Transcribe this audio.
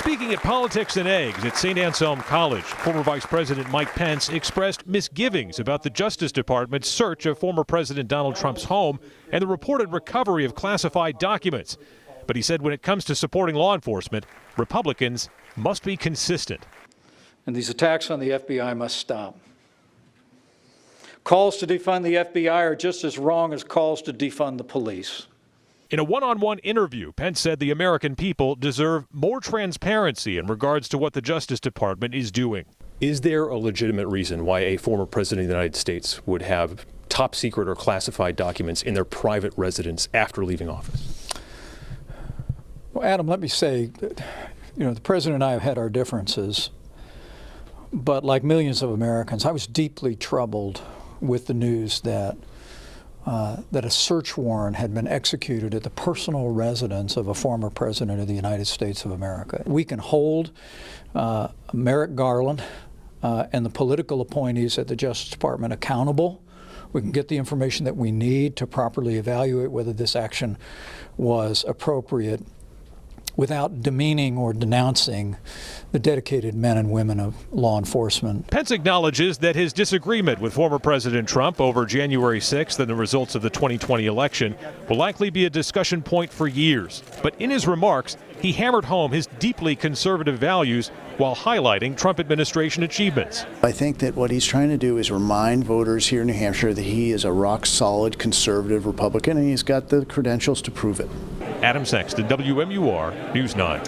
Speaking at Politics and Eggs at St. Anselm College, former Vice President Mike Pence expressed misgivings about the Justice Department's search of former President Donald Trump's home and the reported recovery of classified documents. But he said when it comes to supporting law enforcement, Republicans must be consistent. And these attacks on the FBI must stop. Calls to defund the FBI are just as wrong as calls to defund the police. In a one-on-one interview, Pence said the American people deserve more transparency in regards to what the Justice Department is doing. Is there a legitimate reason why a former president of the United States would have top secret or classified documents in their private residence after leaving office? Well, Adam, let me say that, the president and I have had our differences, but like millions of Americans, I was deeply troubled with the news that a search warrant had been executed at the personal residence of a former president of the United States of America. We can hold Merrick Garland and the political appointees at the Justice Department accountable. We can get the information that we need to properly evaluate whether this action was appropriate without demeaning or denouncing the dedicated men and women of law enforcement. Pence acknowledges that his disagreement with former President Trump over January 6th and the results of the 2020 election will likely be a discussion point for years. But in his remarks, he hammered home his deeply conservative values while highlighting Trump administration achievements. I think that what he's trying to do is remind voters here in New Hampshire that he is a rock-solid conservative Republican, and he's got the credentials to prove it. Adam Sexton, WMUR News 9.